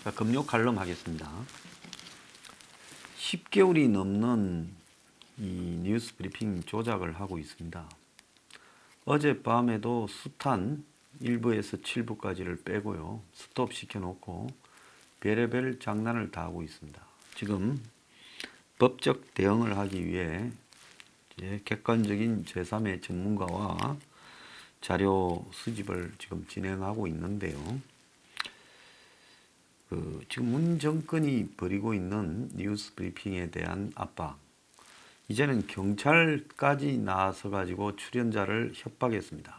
자, 금요 칼럼 하겠습니다. 10개월이 넘는 이 뉴스 브리핑 조작을 하고 있습니다. 어젯밤에도 숱한 1부에서 7부까지를 빼고요. 스톱 시켜놓고 별의별 장난을 다 하고 있습니다. 지금 법적 대응을 하기 위해 이제 객관적인 제3의 전문가와 자료 수집을 지금 진행하고 있는데요. 지금 문 정권이 벌이고 있는 뉴스 브리핑에 대한 압박, 이제는 경찰까지 나서 가지고 출연자를 협박했습니다.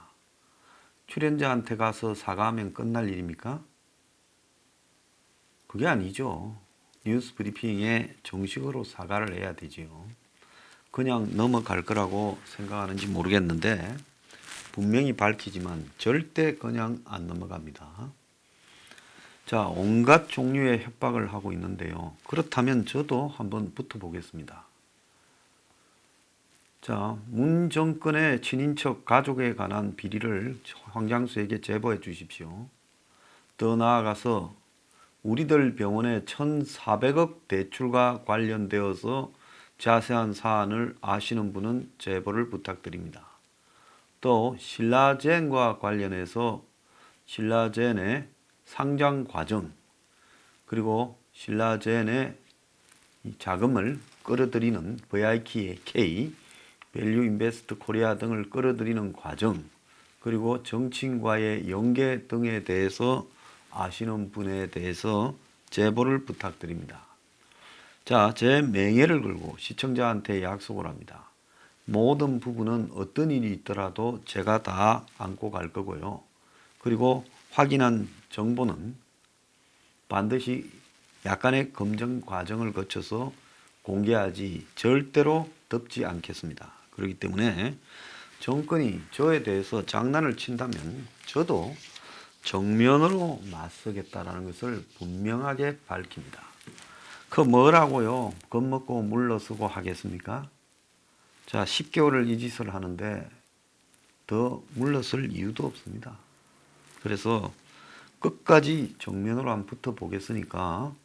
출연자한테 가서 사과하면 끝날 일입니까? 그게 아니죠. 뉴스 브리핑에 정식으로 사과를 해야 되지요. 그냥 넘어갈 거라고 생각하는지 모르겠는데 분명히 밝히지만 절대 그냥 안 넘어갑니다. 자, 온갖 종류의 협박을 하고 있는데요. 그렇다면 저도 한번 붙어보겠습니다. 자, 문 정권의 친인척 가족에 관한 비리를 황장수에게 제보해 주십시오. 더 나아가서 우리들 병원의 1,400억 대출과 관련되어서 자세한 사안을 아시는 분은 제보를 부탁드립니다. 또 신라젠과 관련해서 신라젠의 상장 과정, 그리고 신라젠의 자금을 끌어들이는 VIK, 밸류 인베스트 코리아 등을 끌어들이는 과정, 그리고 정치인과의 연계 등에 대해서 아시는 분에 대해서 제보를 부탁드립니다. 자, 제 명예를 걸고 시청자한테 약속을 합니다. 모든 부분은 어떤 일이 있더라도 제가 다 안고 갈 거고요. 그리고 확인한 정보는 반드시 약간의 검증 과정을 거쳐서 공개하지 절대로 덮지 않겠습니다. 그렇기 때문에 정권이 저에 대해서 장난을 친다면 저도 정면으로 맞서겠다라는 것을 분명하게 밝힙니다. 그 뭐라고요? 겁먹고 물러서고 하겠습니까? 자, 10개월을 이 짓을 하는데 더 물러설 이유도 없습니다. 그래서 끝까지 정면으로 한번 붙어 보겠으니까,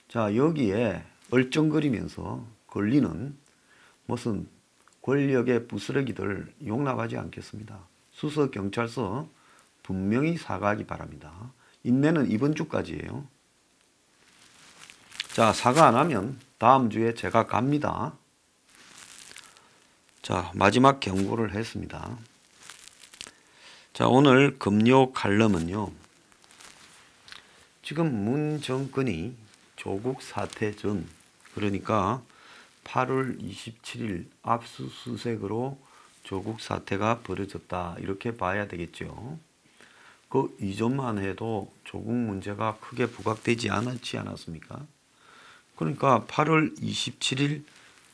자, 여기에 얼쩡거리면서 걸리는 무슨 권력의 부스러기들 용납하지 않겠습니다. 수서경찰서 분명히 사과하기 바랍니다. 인내는 이번 주까지예요. 자, 사과 안 하면 다음 주에 제가 갑니다. 자, 마지막 경고를 했습니다. 자, 오늘 금요 칼럼은요, 지금 문 정권이 조국 사태 전, 그러니까 8월 27일 압수수색으로 조국 사태가 벌어졌다, 이렇게 봐야 되겠죠. 그 이전만 해도 조국 문제가 크게 부각되지 않았습니까? 그러니까 8월 27일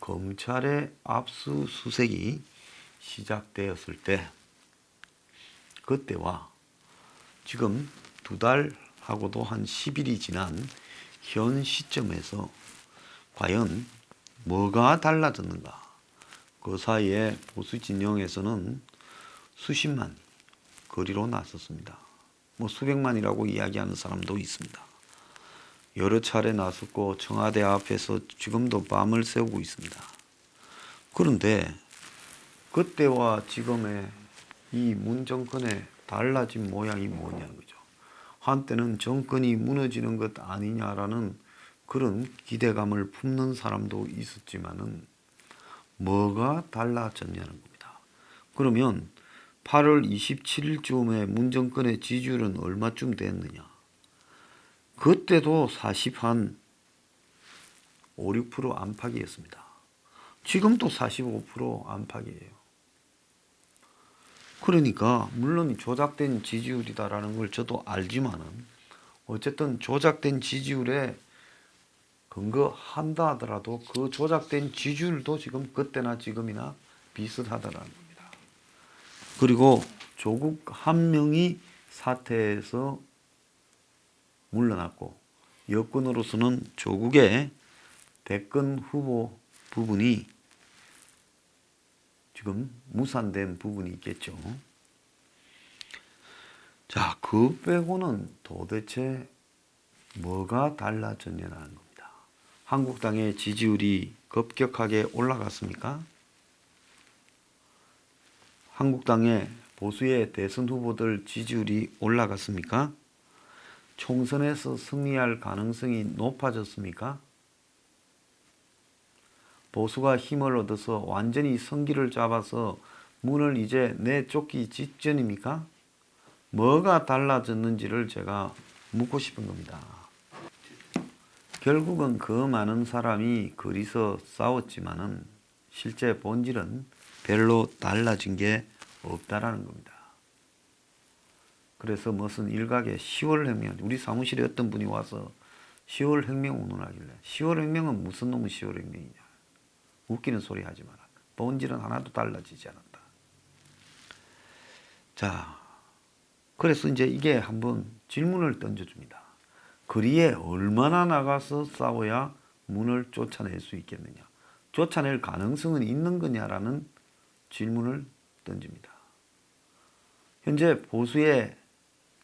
검찰의 압수수색이 시작되었을 때, 그때와 지금 2달하고도 한 10일이 지난 현 시점에서 과연 뭐가 달라졌는가? 그 사이에 보수 진영에서는 수십만 거리로 나섰습니다. 뭐 수백만이라고 이야기하는 사람도 있습니다. 여러 차례 나섰고 청와대 앞에서 지금도 밤을 새우고 있습니다. 그런데 그때와 지금의 이 문 정권의 달라진 모양이 뭐냐 그죠? 한때는 정권이 무너지는 것 아니냐라는 그런 기대감을 품는 사람도 있었지만은 뭐가 달라졌냐는 겁니다. 그러면 8월 27일쯤에 문 정권의 지지율은 얼마쯤 됐느냐? 그때도 40한 5, 6% 안팎이었습니다. 지금도 45% 안팎이에요. 그러니까 물론 조작된 지지율이다라는 걸 저도 알지만은 어쨌든 조작된 지지율에 근거한다 하더라도 그 조작된 지지율도 지금 그때나 지금이나 비슷하다라는 겁니다. 그리고 조국 한 명이 사퇴해서 물러났고 여권으로서는 조국의 대권 후보 부분이 지금 무산된 부분이 있겠죠. 자, 그 빼고는 도대체 뭐가 달라졌냐는 겁니다. 한국당의 지지율이 급격하게 올라갔습니까? 한국당의 보수의 대선 후보들 지지율이 올라갔습니까? 총선에서 승리할 가능성이 높아졌습니까? 보수가 힘을 얻어서 완전히 성기를 잡아서 문을 이제 내쫓기 직전입니까? 뭐가 달라졌는지를 제가 묻고 싶은 겁니다. 결국은 그 많은 사람이 거리서 싸웠지만은 실제 본질은 별로 달라진 게 없다라는 겁니다. 그래서 무슨 일각에 10월 혁명, 우리 사무실에 어떤 분이 와서 10월 혁명 운운하길래 10월 혁명은 무슨 놈의 10월 혁명이냐. 웃기는 소리 하지 마라. 본질은 하나도 달라지지 않았다. 자, 그래서 이제 이게 한번 질문을 던져줍니다. 거리에 얼마나 나가서 싸워야 문을 쫓아낼 수 있겠느냐. 쫓아낼 가능성은 있는 거냐라는 질문을 던집니다. 현재 보수의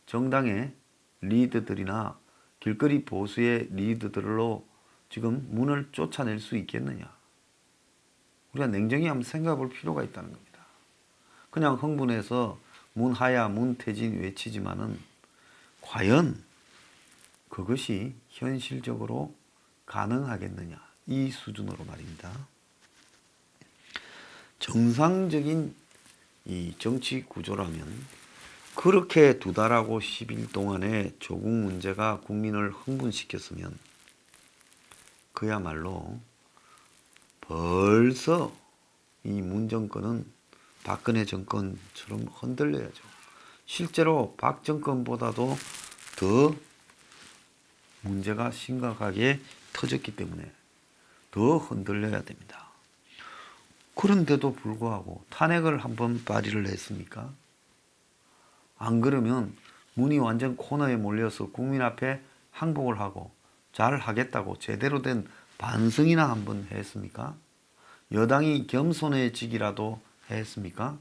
정당의 리더들이나 길거리 보수의 리더들로 지금 문을 쫓아낼 수 있겠느냐. 우리가 냉정히 한번 생각해 볼 필요가 있다는 겁니다. 그냥 흥분해서 문하야 문퇴진 외치지만은 과연 그것이 현실적으로 가능하겠느냐. 이 수준으로 말입니다. 정상적인 이 정치 구조라면 그렇게 2달하고 10일 동안의 조국 문제가 국민을 흥분시켰으면 그야말로 벌써 이 문 정권은 박근혜 정권처럼 흔들려야죠. 실제로 박 정권보다도 더 문제가 심각하게 터졌기 때문에 더 흔들려야 됩니다. 그런데도 불구하고 탄핵을 한번 발의를 했습니까? 안 그러면 문이 완전 코너에 몰려서 국민 앞에 항복을 하고 잘 하겠다고 제대로 된 반성이나 한번 했습니까? 여당이 겸손해지기라도 했습니까?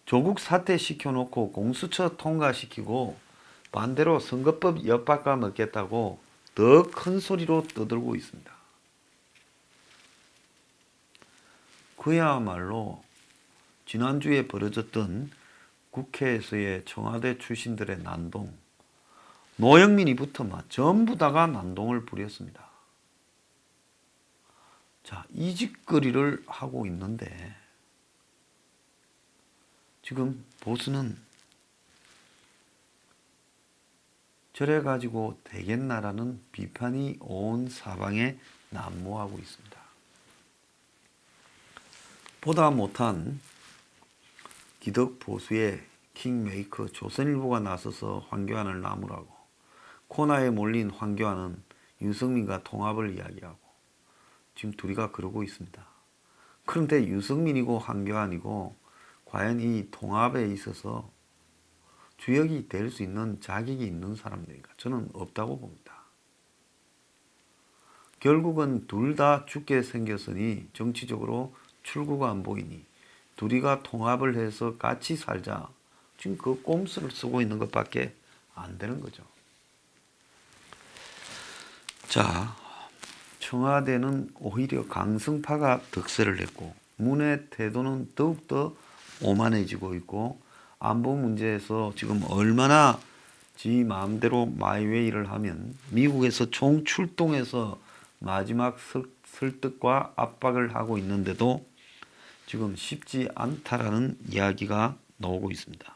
조국 사퇴 시켜놓고 공수처 통과시키고 반대로 선거법 엿바꿔 먹겠다고 더 큰 소리로 떠들고 있습니다. 그야말로 지난주에 벌어졌던 국회에서의 청와대 출신들의 난동, 노영민이부터 전부 다가 난동을 부렸습니다. 자, 이 짓거리를 하고 있는데 지금 보수는 저래 가지고 되겠나라는 비판이 온 사방에 난무하고 있습니다. 보다 못한 기득 보수의 킹메이커 조선일보가 나서서 황교안을 나무라고, 코너에 몰린 황교안은 유승민과 통합을 이야기하고 지금 둘이가 그러고 있습니다. 그런데 유승민이고 황교안이고 과연 이 통합에 있어서 주역이 될 수 있는 자격이 있는 사람들인가? 저는 없다고 봅니다. 결국은 둘 다 죽게 생겼으니 정치적으로 출구가 안 보이니 둘이가 통합을 해서 같이 살자. 지금 그 꼼수를 쓰고 있는 것밖에 안 되는 거죠. 자, 청와대는 오히려 강성파가 득세를 했고 문의 태도는 더욱더 오만해지고 있고 안보 문제에서 지금 얼마나 지 마음대로 마이웨이를 하면 미국에서 총출동해서 마지막 설득과 압박을 하고 있는데도 지금 쉽지 않다라는 이야기가 나오고 있습니다.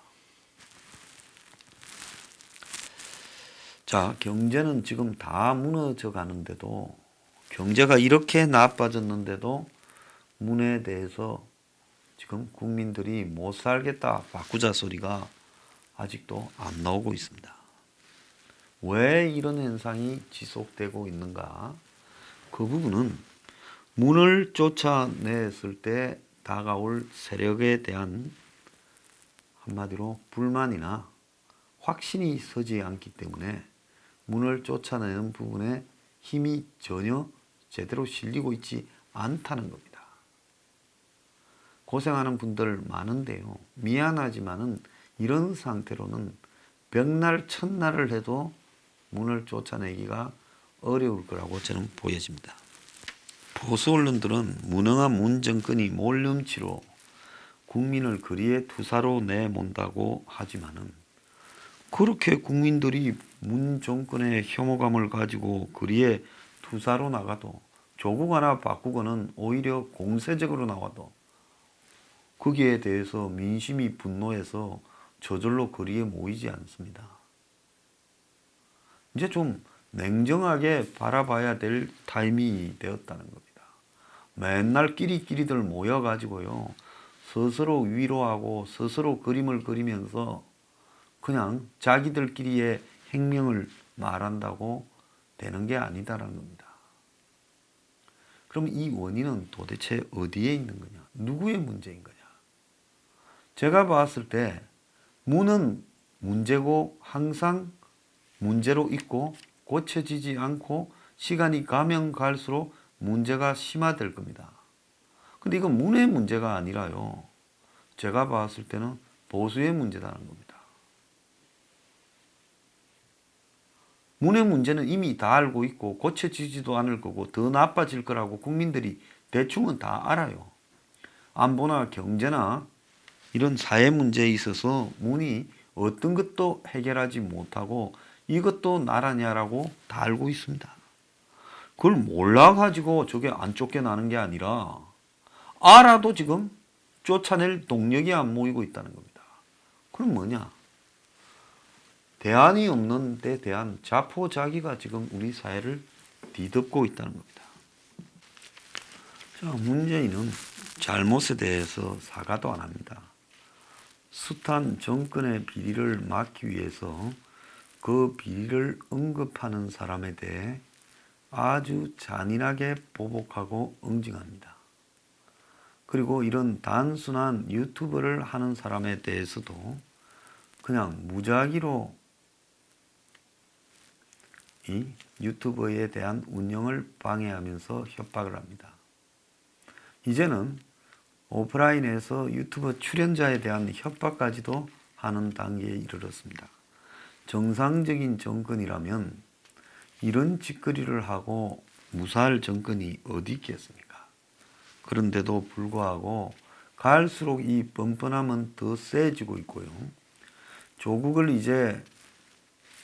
자, 경제는 지금 다 무너져 가는데도, 경제가 이렇게 나빠졌는데도 문에 대해서 지금 국민들이 못 살겠다 바꾸자 소리가 아직도 안 나오고 있습니다. 왜 이런 현상이 지속되고 있는가? 그 부분은 문을 쫓아냈을 때 다가올 세력에 대한 한마디로 불만이나 확신이 서지 않기 때문에 문을 쫓아내는 부분에 힘이 전혀 제대로 실리고 있지 않다는 겁니다. 고생하는 분들 많은데요. 미안하지만은 이런 상태로는 백날 첫날을 해도 문을 쫓아내기가 어려울 거라고 저는 보여집니다. 보수 언론들은 무능한 문 정권이 몰름치로 국민을 거리에 투사로 내몬다고 하지만은 그렇게 국민들이 문 정권의 혐오감을 가지고 거리에 투사로 나가도 조국 하나 바꾸고는 오히려 공세적으로 나와도 거기에 대해서 민심이 분노해서 저절로 거리에 모이지 않습니다. 이제 좀 냉정하게 바라봐야 될 타이밍이 되었다는 겁니다. 맨날 끼리끼리들 모여가지고요. 스스로 위로하고 스스로 그림을 그리면서 그냥 자기들끼리의 행명을 말한다고 되는 게 아니다라는 겁니다. 그럼 이 원인은 도대체 어디에 있는 거냐? 누구의 문제인 거냐? 제가 봤을 때 문은 문제고 항상 문제로 있고 고쳐지지 않고 시간이 가면 갈수록 문제가 심화될 겁니다. 근데 이건 문의 문제가 아니라요. 제가 봤을 때는 보수의 문제라는 겁니다. 문의 문제는 이미 다 알고 있고 고쳐지지도 않을 거고 더 나빠질 거라고 국민들이 대충은 다 알아요. 안보나 경제나 이런 사회 문제에 있어서 문이 어떤 것도 해결하지 못하고 이것도 나라냐라고 다 알고 있습니다. 그걸 몰라가지고 저게 안 쫓겨나는 게 아니라 알아도 지금 쫓아낼 동력이 안 모이고 있다는 겁니다. 그럼 뭐냐? 대안이 없는 데 대한 자포자기가 지금 우리 사회를 뒤덮고 있다는 겁니다. 자, 문재인은 잘못에 대해서 사과도 안 합니다. 숱한 정권의 비리를 막기 위해서 그 비리를 언급하는 사람에 대해 아주 잔인하게 보복하고 응징합니다. 그리고 이런 단순한 유튜브를 하는 사람에 대해서도 그냥 무작위로 이 유튜버에 대한 운영을 방해하면서 협박을 합니다. 이제는 오프라인에서 유튜버 출연자에 대한 협박까지도 하는 단계에 이르렀습니다. 정상적인 정권이라면 이런 짓거리를 하고 무사할 정권이 어디 있겠습니까? 그런데도 불구하고 갈수록 이 뻔뻔함은 더 세지고 있고요. 조국을 이제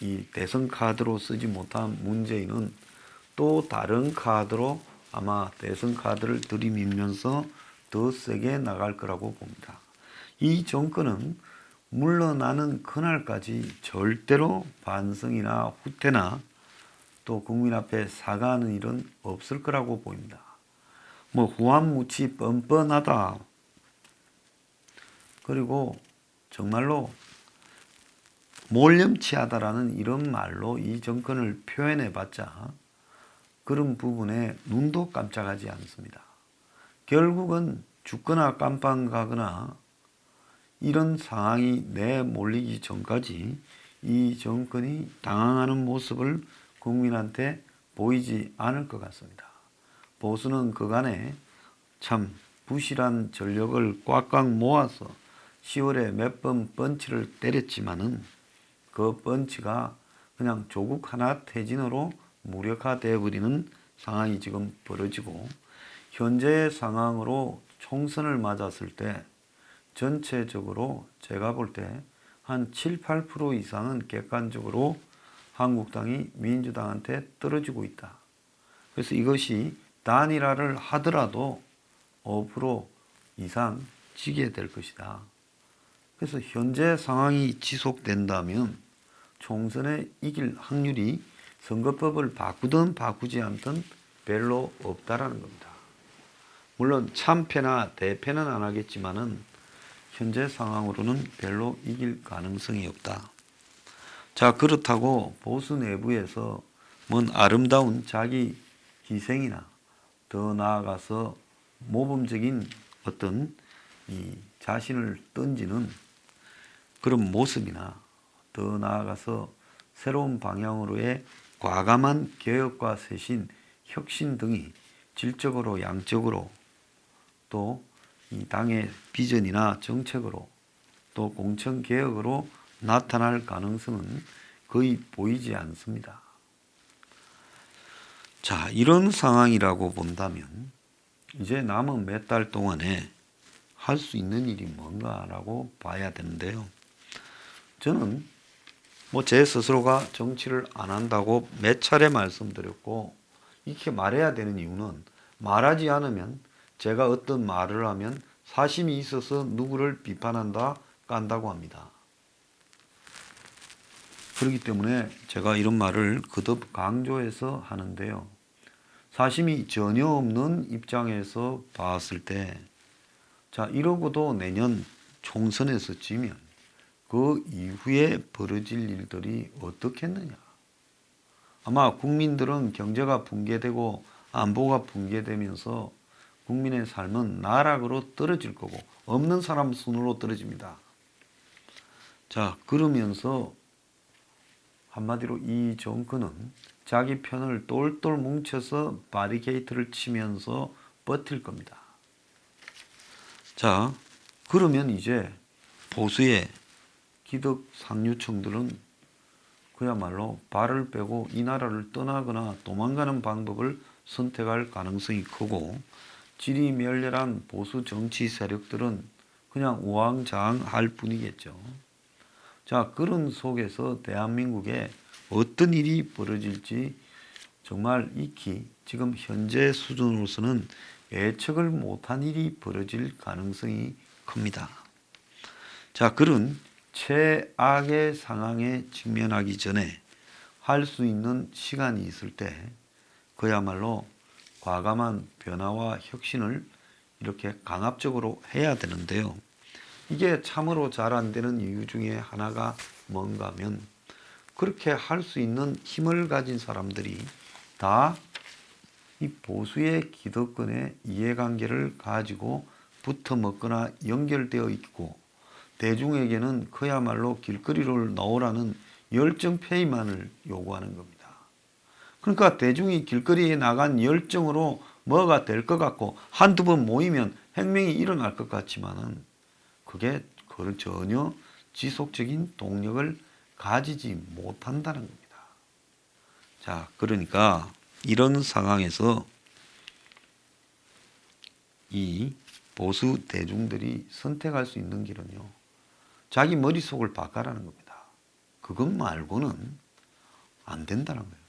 이 대선 카드로 쓰지 못한 문재인은 또 다른 카드로 아마 대선 카드를 들이밀면서 더 세게 나갈 거라고 봅니다. 이 정권은 물러나는 그날까지 절대로 반성이나 후퇴나 또 국민 앞에 사과하는 일은 없을 거라고 보입니다. 뭐 후한무치 뻔뻔하다. 그리고 정말로 몰염치하다라는 이런 말로 이 정권을 표현해봤자 그런 부분에 눈도 깜짝하지 않습니다. 결국은 죽거나 깜빵 가거나 이런 상황이 내몰리기 전까지 이 정권이 당황하는 모습을 국민한테 보이지 않을 것 같습니다. 보수는 그간에 참 부실한 전력을 꽉꽉 모아서 10월에 몇 번 펀치를 때렸지만은 그 펀치가 그냥 조국 하나 퇴진으로 무력화되어 버리는 상황이 지금 벌어지고 현재의 상황으로 총선을 맞았을 때 전체적으로 제가 볼 때 한 7, 8% 이상은 객관적으로 한국당이 민주당한테 떨어지고 있다. 그래서 이것이 단일화를 하더라도 5% 이상 지게 될 것이다. 그래서 현재 상황이 지속된다면 총선에 이길 확률이 선거법을 바꾸든 바꾸지 않든 별로 없다라는 겁니다. 물론 참패나 대패는 안 하겠지만은 현재 상황으로는 별로 이길 가능성이 없다. 자, 그렇다고 보수 내부에서 뭔 아름다운 자기 희생이나 더 나아가서 모범적인 어떤 이 자신을 던지는 그런 모습이나 더 나아가서 새로운 방향으로의 과감한 개혁과 쇄신, 혁신 등이 질적으로 양적으로 또 이 당의 비전이나 정책으로 또 공천개혁으로 나타날 가능성은 거의 보이지 않습니다. 자, 이런 상황이라고 본다면 이제 남은 몇 달 동안에 할 수 있는 일이 뭔가라고 봐야 되는데요. 저는 제 스스로가 정치를 안 한다고 몇 차례 말씀드렸고, 이렇게 말해야 되는 이유는 말하지 않으면 제가 어떤 말을 하면 사심이 있어서 누구를 비판한다, 깐다고 합니다. 그렇기 때문에 제가 이런 말을 거듭 강조해서 하는데요. 사심이 전혀 없는 입장에서 봤을 때, 자, 이러고도 내년 총선에서 지면 그 이후에 벌어질 일들이 어떻겠느냐. 아마 국민들은 경제가 붕괴되고 안보가 붕괴되면서 국민의 삶은 나락으로 떨어질 거고 없는 사람 순으로 떨어집니다. 자, 그러면서 한마디로 이 정권은 자기 편을 똘똘 뭉쳐서 바리케이트를 치면서 버틸 겁니다. 자, 그러면 이제 보수의 기득 상류층들은 그야말로 발을 빼고 이 나라를 떠나거나 도망가는 방법을 선택할 가능성이 크고, 지리멸렬한 보수 정치 세력들은 그냥 우왕좌왕할 뿐이겠죠. 자, 그런 속에서 대한민국에 어떤 일이 벌어질지 정말 익히 지금 현재 수준으로서는 예측을 못한 일이 벌어질 가능성이 큽니다. 자, 그런 최악의 상황에 직면하기 전에 할 수 있는 시간이 있을 때 그야말로 과감한 변화와 혁신을 이렇게 강압적으로 해야 되는데요. 이게 참으로 잘 안 되는 이유 중에 하나가 뭔가 하면, 그렇게 할 수 있는 힘을 가진 사람들이 다 이 보수의 기득권의 이해관계를 가지고 붙어먹거나 연결되어 있고, 대중에게는 그야말로 길거리를 나오라는 열정페이만을 요구하는 겁니다. 그러니까 대중이 길거리에 나간 열정으로 뭐가 될 것 같고 한두 번 모이면 혁명이 일어날 것 같지만은 그게 전혀 지속적인 동력을 가지지 못한다는 겁니다. 자, 그러니까 이런 상황에서 이 보수 대중들이 선택할 수 있는 길은요, 자기 머릿속을 바꿔라는 겁니다. 그것 말고는 안 된다는 거예요.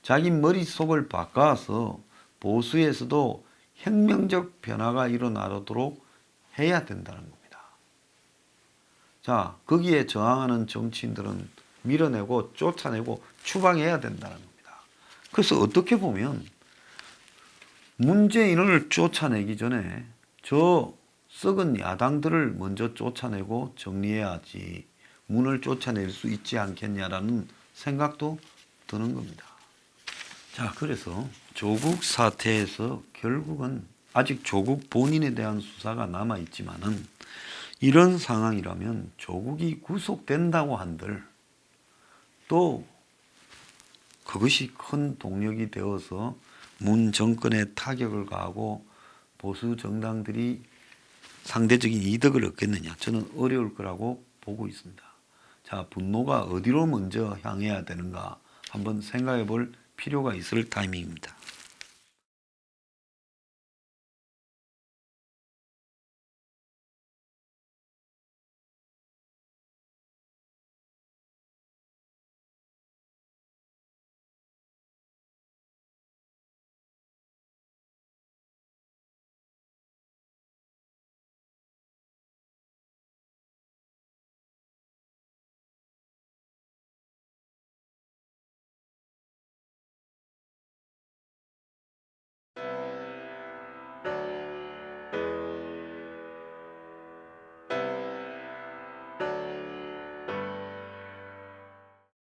자기 머릿속을 바꿔서 보수에서도 혁명적 변화가 일어나도록 해야 된다는 겁니다. 자, 거기에 저항하는 정치인들은 밀어내고 쫓아내고 추방해야 된다는 겁니다. 그래서 어떻게 보면 문재인을 쫓아내기 전에 저 썩은 야당들을 먼저 쫓아내고 정리해야지 문을 쫓아낼 수 있지 않겠냐라는 생각도 드는 겁니다. 자, 그래서 조국 사태에서 결국은 아직 조국 본인에 대한 수사가 남아있지만은, 이런 상황이라면 조국이 구속된다고 한들 또 그것이 큰 동력이 되어서 문 정권에 타격을 가하고 보수 정당들이 상대적인 이득을 얻겠느냐, 저는 어려울 거라고 보고 있습니다. 자, 분노가 어디로 먼저 향해야 되는가 한번 생각해 볼 필요가 있을 타이밍입니다.